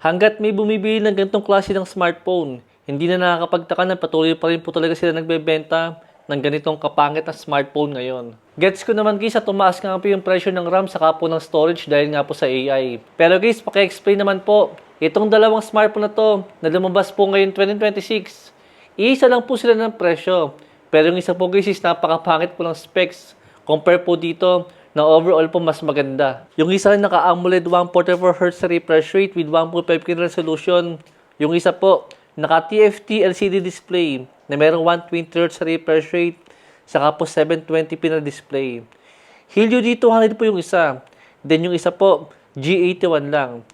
Hanggat may bumibili ng ganitong klase ng smartphone, hindi na nakakapagtaka na patuloy pa rin po talaga sila nagbebenta ng ganitong kapangit na smartphone ngayon. Gets ko naman guys, tumaas nga po yung presyo ng RAM saka po ng storage dahil nga po sa AI. Pero guys, paki-explain naman po, itong dalawang smartphone na to na lumabas po ngayon 2026, iisa lang po sila ng presyo. Pero yung isa po guys is napakapangit po ng specs compare po dito na overall po mas maganda. Yung isa naka-AMOLED 144Hz refresh rate with 1.5K resolution. Yung isa po, naka-TFT LCD display na merong 120Hz refresh rate saka po 720p na display. Helio G200 po yung isa. Then yung isa po, G81 lang.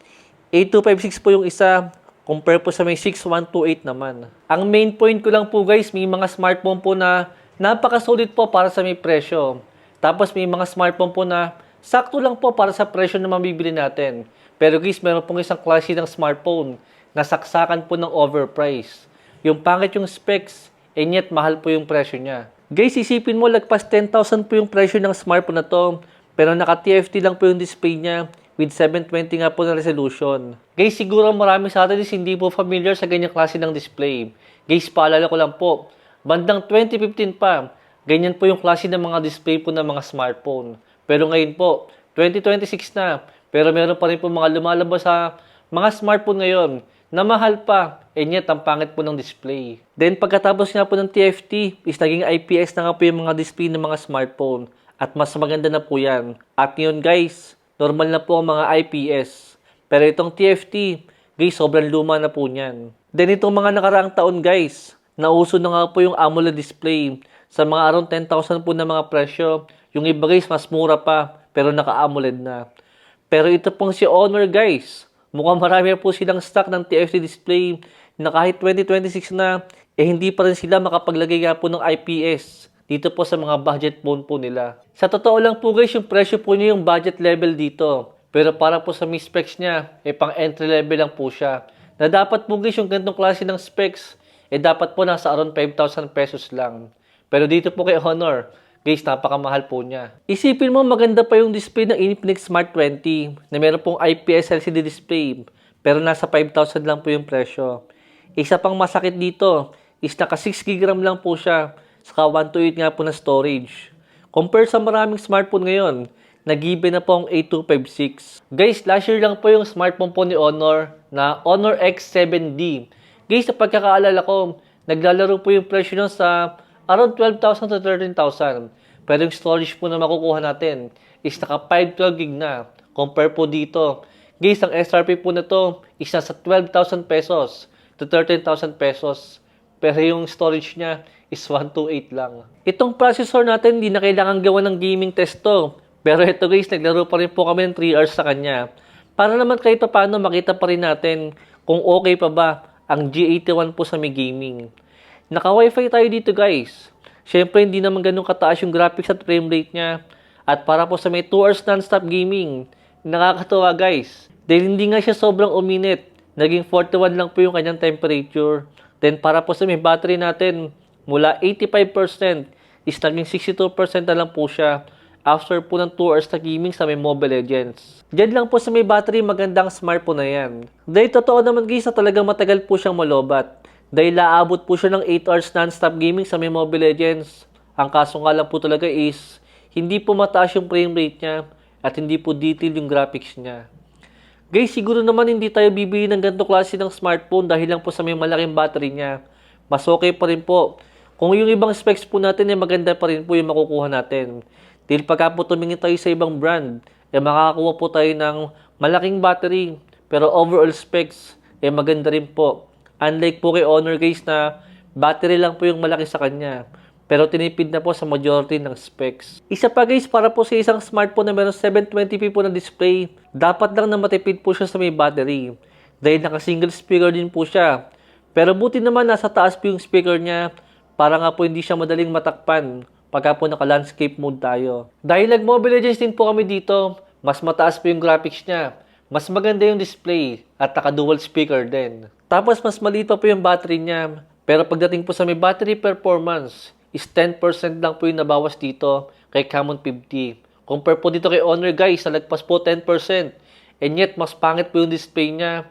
8256 po yung isa, compare po sa may 6128 naman. Ang main point ko lang po guys, may mga smartphone po na napaka-solid po para sa may presyo. Tapos may mga smartphone po na sakto lang po para sa presyo na mabibili natin. Pero guys, meron pong isang klase ng smartphone na saksakan po ng overprice. Yung pangit yung specs, and yet mahal po yung presyo niya. Guys, isipin mo, lagpas 10,000 po yung presyo ng smartphone na to, pero naka-TFT lang po yung display niya with 720 nga po na resolution. Guys, siguro marami sa atin is hindi po familiar sa ganyang klase ng display. Guys, paalala ko lang po, bandang 2015 pa, ganyan po yung klase ng mga display po ng mga smartphone. Pero ngayon po, 2026 na, pero meron pa rin po mga lumalabas sa mga smartphone ngayon na mahal pa, and yet ang pangit po ng display. Then pagkatapos nga po ng TFT, is naging IPS na nga po yung mga display ng mga smartphone. At mas maganda na po yan. At ngayon guys, normal na po ang mga IPS. Pero itong TFT, guys, sobrang luma na po niyan. Then itong mga nakaraang taon guys, nauso na nga po yung AMOLED display. Sa mga around 10,000 po na mga presyo, yung iba guys mas mura pa, pero naka-AMOLED na. Pero ito pong si Honor guys, mukhang marami po silang stock ng TFT display na kahit 2026 na, hindi pa rin sila makapaglagay nga po ng IPS dito po sa mga budget phone po nila. Sa totoo lang po guys, yung presyo po niya yung budget level dito. Pero para po sa specs niya, pang entry level lang po siya. Na dapat po guys yung ganitong klase ng specs, dapat po nasa around 5,000 pesos lang. Pero dito po kay Honor, guys, napakamahal po niya. Isipin mo, maganda pa yung display ng Infinix Smart 20 na meron pong IPS LCD display, pero nasa 5,000 lang po yung presyo. Isa pang masakit dito is naka 6GB RAM lang po siya, saka 128 nga po na storage. Compare sa maraming smartphone ngayon, nag-given na po ang 8256. Guys, last year lang po yung smartphone po ni Honor na Honor X7D. Guys, sa pagkakaalala ko, naglalaro po yung presyo nun sa around 12,000 to 13,000. Pero yung storage po na makukuha natin is naka 512GB na. Compare po dito. Guys, ang SRP po na to is nasa 12,000 pesos to 13,000 pesos. Pero yung storage niya is 128 lang. Itong processor natin, hindi na kailangan gawa ng gaming test to. Pero ito guys, naglaro pa rin po kami ng 3 hours sa kanya. Para naman kahit paano makita pa rin natin kung okay pa ba ang G81 po sa may gaming. Naka-Wi-Fi tayo dito guys. Siyempre hindi naman ganun kataas yung graphics at frame rate niya. At para po sa may 2 hours non-stop gaming, nakakatawa guys. Dahil hindi nga siya sobrang uminit. Naging 41 lang po yung kanyang temperature. Then para po sa may battery natin, mula 85% is naging 62% na lang po siya. After po ng 2 hours na gaming sa may Mobile Legends. Diyan lang po sa may battery, magandang smartphone na yan. Dahil totoo naman guys na talagang matagal po siyang malobat. Dahil laabot po siya ng 8 hours non-stop gaming sa may Mobile Legends. Ang kaso nga lang po talaga is, hindi po mataas yung frame rate niya at hindi po detailed yung graphics niya. Guys, siguro naman hindi tayo bibili ng ganito klase ng smartphone dahil lang po sa may malaking battery niya. Mas okay pa rin po. Kung yung ibang specs po natin maganda pa rin po yung makukuha natin. Dahil pagka po tumingin tayo sa ibang brand, makakakuha po tayo ng malaking battery pero overall specs maganda rin po. Unlike po kay Honor guys na battery lang po yung malaki sa kanya. Pero tinipid na po sa majority ng specs. Isa pa guys, para po sa isang smartphone na meron 720p po na display, dapat lang na matipid po siya sa may battery. Dahil naka single speaker din po siya. Pero buti naman nasa taas po yung speaker niya para nga po hindi siya madaling matakpan pagka po naka-landscape mode tayo. Dahil nag-Mobile Legends din po kami dito, mas mataas po yung graphics niya. Mas maganda yung display at naka-dual speaker din. Tapos mas maliit pa po yung battery niya. Pero pagdating po sa may battery performance, is 10% lang po yung nabawas dito kay Camon 50. Compare po dito kay Honor guys, nalagpas po 10%. And yet, mas pangit po yung display niya.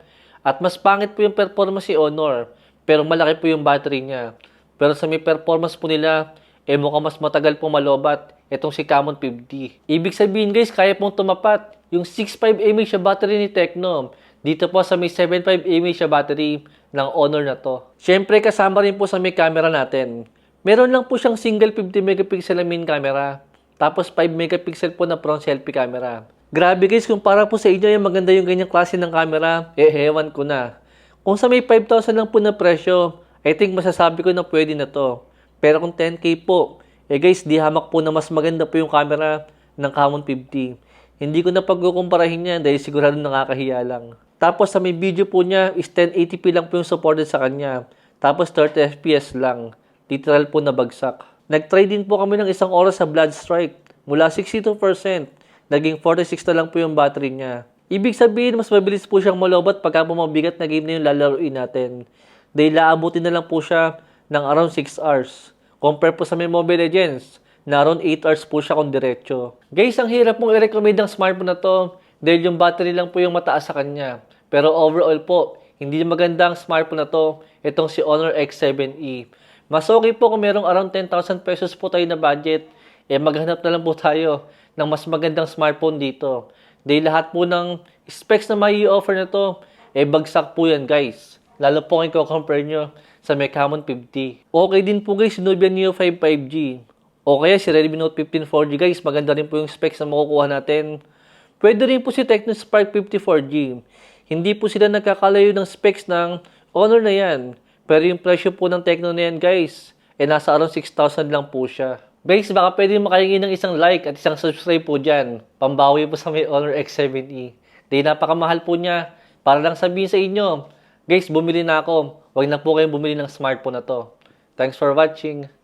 At mas pangit po yung performance ni Honor, pero malaki po yung battery niya. Pero sa may performance po nila, mukhang mas matagal pong malobat itong si Camon 50. Ibig sabihin guys, kaya pong tumapat yung 6.5 mAh siya battery ni Tecno dito po sa may 7.5 mAh siya battery ng Honor na to. Siyempre kasama rin po sa may camera natin. Meron lang po siyang single 50 megapixel na main camera. Tapos 5 megapixel po na front selfie camera. Grabe guys, kung para po sa inyo yung maganda yung ganyang klase ng camera, hewan ko na. Kung sa may 5,000 lang po na presyo, I think masasabi ko na pwede na to. Pero kung 10K po, guys, di hamak po na mas maganda po yung camera ng Camon 50. Hindi ko na pagkukumparahin yan dahil sigurado nakakahiya lang. Tapos sa may video po niya is 1080p lang po yung supported sa kanya. Tapos 30 FPS lang. Literal po na bagsak. Nag-try din po kami ng isang oras sa Blood Strike. Mula 62%, naging 46 na lang po yung battery niya. Ibig sabihin, mas mabilis po siyang malobat pagka mabigat na game na yung lalaruin natin. Dahil laabutin na lang po siya ng around 6 hours. Compare po sa may Mobile Legends, na around 8 hours po siya kung diretso. Guys, ang hirap pong i-recommend ng smartphone na to dahil yung battery lang po yung mataas sa kanya. Pero overall po, hindi maganda ang smartphone na to, itong si Honor X7e. Mas okay po kung merong around 10,000 pesos po tayo na budget, maghanap na lang po tayo ng mas magandang smartphone dito. Dahil lahat po ng specs na may offer na to, bagsak po yan guys. Lalo po kung i-compare nyo sa may Camon 50. Okay din po guys, Nubia Neo 5 5G. O kaya si Redmi Note 15 4G guys, maganda rin po yung specs na makukuha natin. Pwede rin po si Tecno Spark 54G. Hindi po sila nagkakalayo ng specs ng Honor na yan. Pero yung presyo po ng Tecno na yan guys, nasa around 6,000 lang po siya. Guys, baka pwede makahingi ng isang like at isang subscribe po dyan. Pambawi po sa may Honor X7e. Dahil napakamahal po niya. Para lang sabihin sa inyo, guys, bumili na ako. Huwag na po kayong bumili ng smartphone na to. Thanks for watching.